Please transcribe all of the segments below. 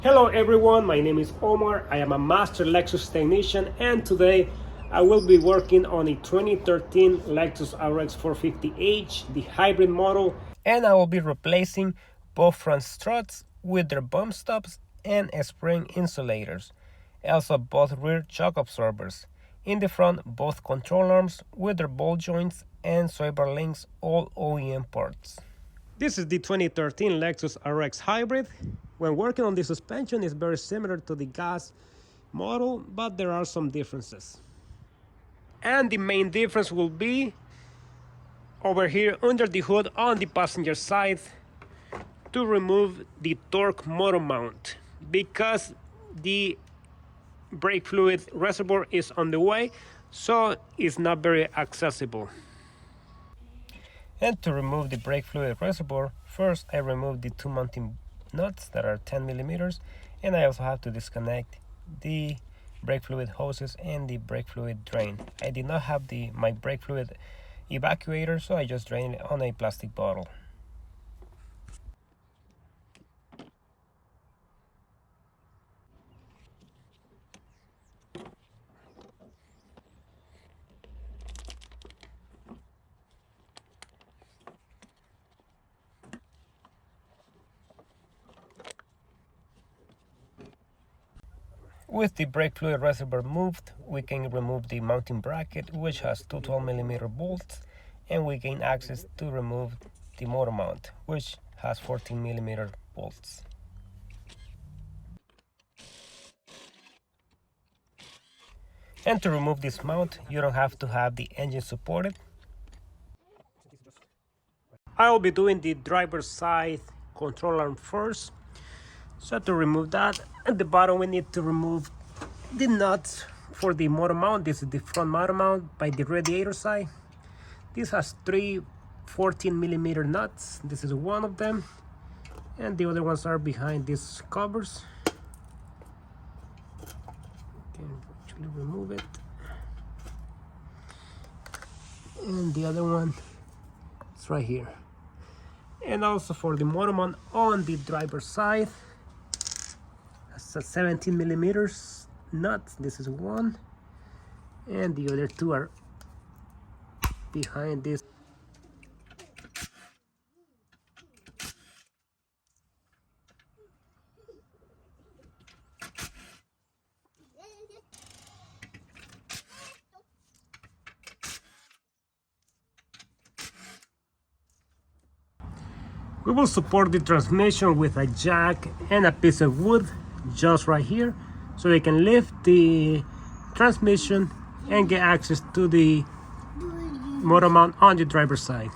Hello everyone, my name is Omar. I am a master Lexus technician and today I will be working on a 2013 Lexus RX450h, the hybrid model, and I will be replacing both front struts with their bump stops and spring insulators. Also both rear shock absorbers. In the front, both control arms with their ball joints and sway bar links, all OEM parts. This is the 2013 Lexus RX Hybrid. When working on the suspension, it's very similar to the gas model, but there are some differences. And the main difference will be over here under the hood on the passenger side to remove the torque motor mount because the brake fluid reservoir is on the way, so it's not very accessible. And to remove the brake fluid reservoir, first I remove the two mounting nuts that are 10 millimeters, and I also have to disconnect the brake fluid hoses and the brake fluid drain. I did not have my brake fluid evacuator, so I just drained it on a plastic bottle. With the brake fluid reservoir moved, we can remove the mounting bracket, which has two 12mm bolts, and we gain access to remove the motor mount, which has 14mm bolts. And to remove this mount, you don't have to have the engine supported. I will be doing the driver's side control arm first. So to remove that, at the bottom we need to remove the nuts for the motor mount. This is the front motor mount by the radiator side. This has three 14mm nuts. This is one of them, and the other ones are behind these covers. Can actually remove it, and the other one is right here. And also for the motor mount on the driver's side, it's a 17mm nuts. This is one, and the other two are behind this. We will support the transmission with a jack and a piece of wood just right here, so we can lift the transmission and get access to the motor mount on the driver's side.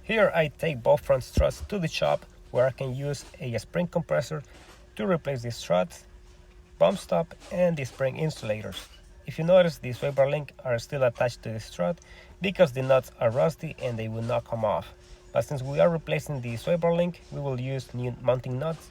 Here I take both front struts to the shop where I can use a spring compressor to replace the strut, bump stop and the spring insulators. If you notice, the sway bar link are still attached to the strut because the nuts are rusty and they will not come off. But since we are replacing the sway bar link, we will use new mounting nuts.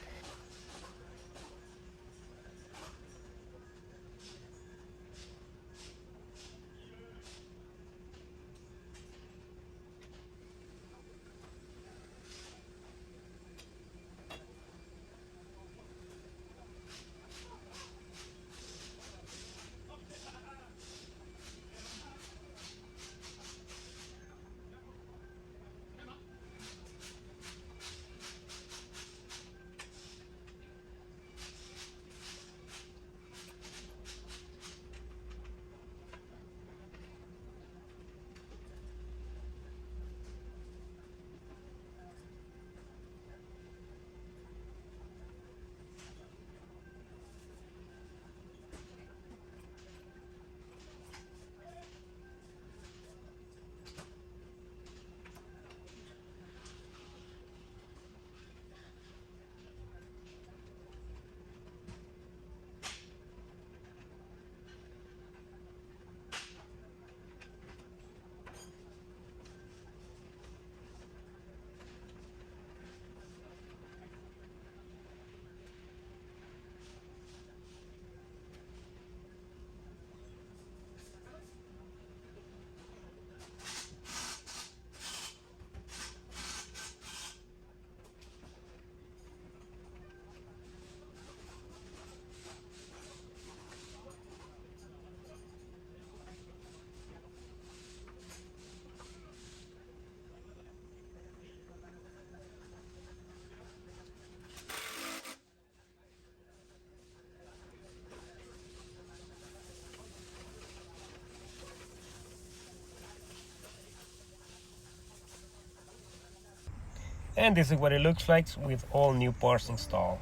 And this is what it looks like with all new parts installed.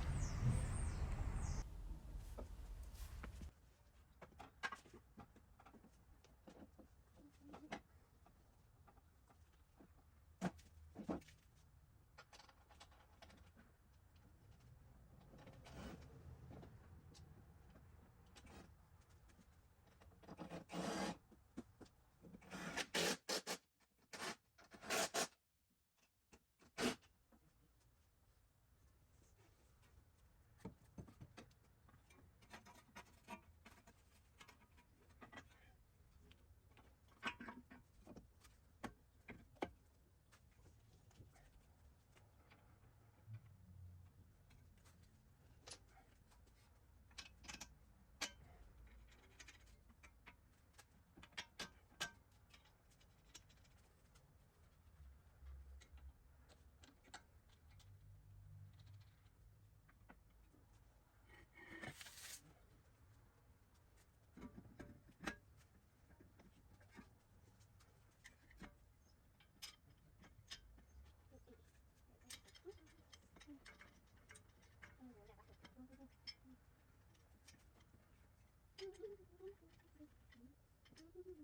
Ito.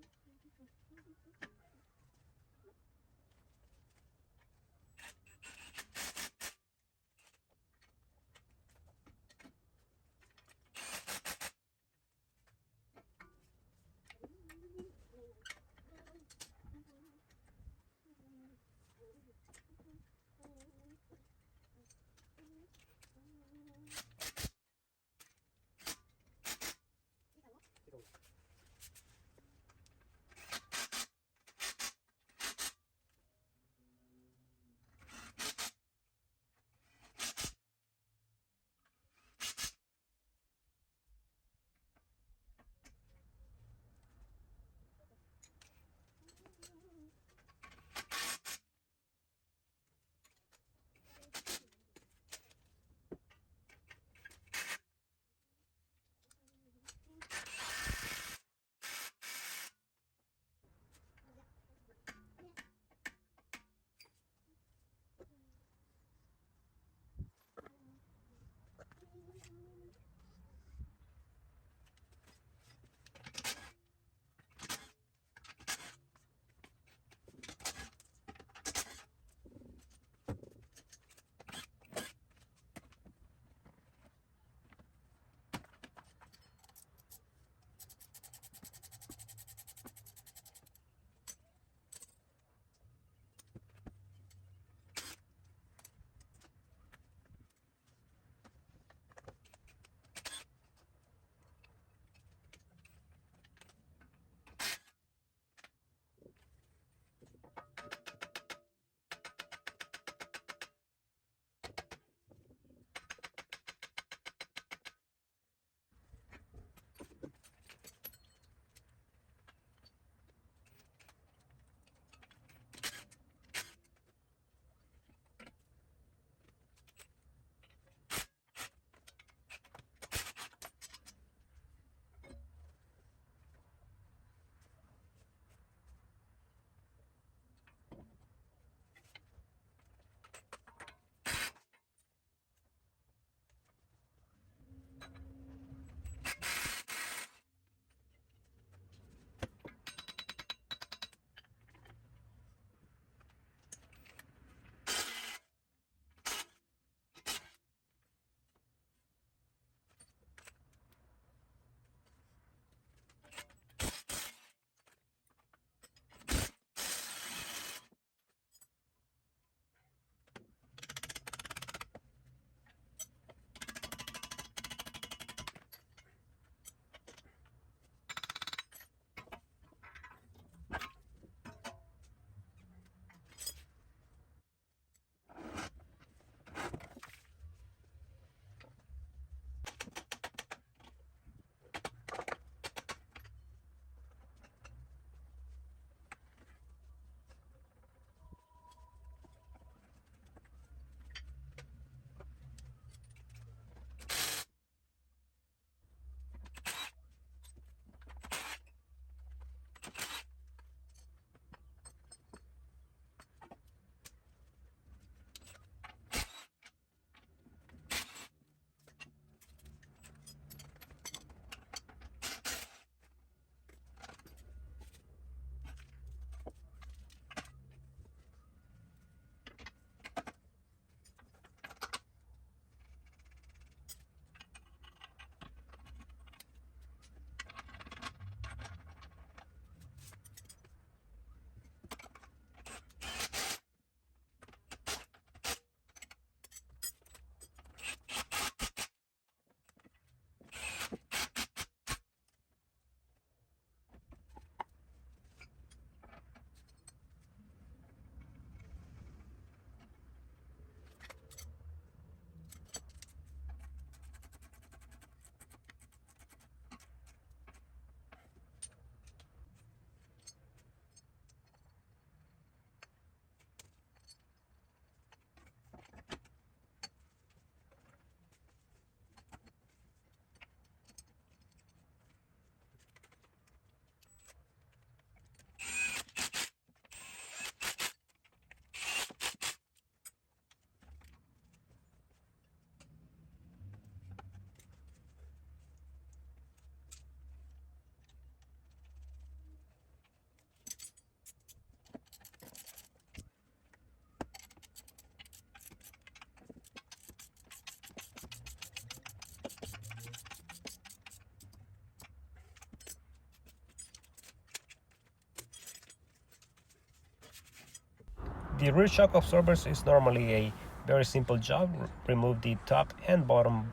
The rear shock absorbers is normally a very simple job. Remove the top and bottom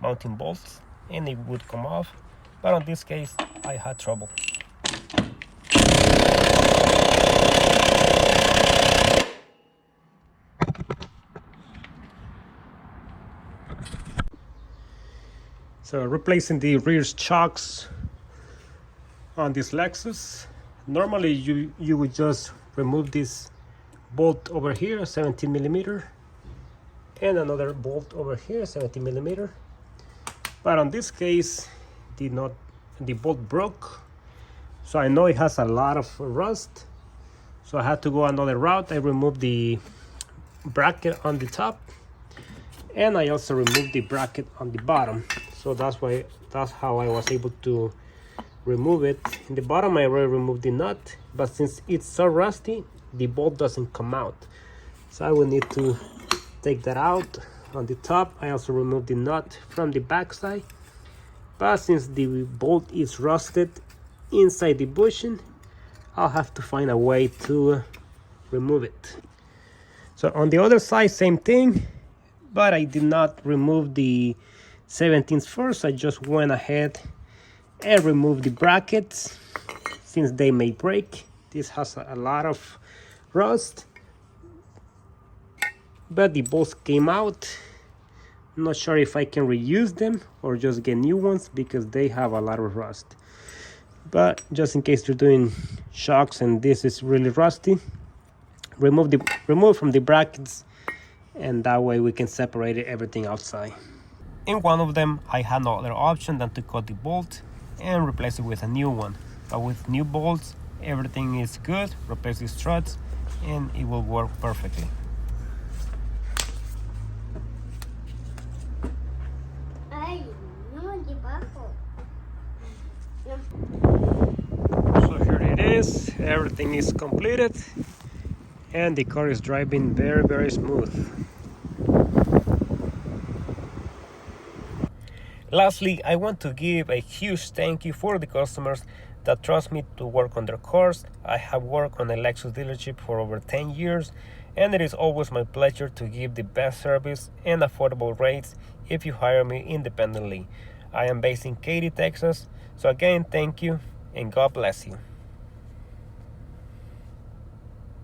mounting bolts and it would come off, but on this case I had trouble. So replacing the rear shocks on this Lexus, normally you would just remove this bolt over here, 17 millimeter, and another bolt over here, 17 millimeter. But on this case, the bolt broke, so I know it has a lot of rust, so I had to go another route. I removed the bracket on the top, and I also removed the bracket on the bottom. So that's how I was able to remove it. In the bottom I already removed the nut, but since it's so rusty, the bolt doesn't come out, so I will need to take that out. On the top I also removed the nut from the back side, but since the bolt is rusted inside the bushing, I'll have to find a way to remove it. So on the other side, same thing, but I did not remove the 17s first. I just went ahead and removed the brackets since they may break. This has a lot of rust, but the bolts came out. I'm not sure if I can reuse them or just get new ones because they have a lot of rust. But just in case you're doing shocks and this is really rusty, remove from the brackets, and that way we can separate everything outside. In one of them I had no other option than to cut the bolt and replace it with a new one. But with new bolts everything is good. Replace the struts and it will work perfectly. So here it is, everything is completed and the car is driving very, very smooth. Lastly, I want to give a huge thank you for the customers that trust me to work on their cars. I have worked on a Lexus dealership for over 10 years, and it is always my pleasure to give the best service and affordable rates if you hire me independently. I am based in Katy, Texas, so again, thank you and God bless you.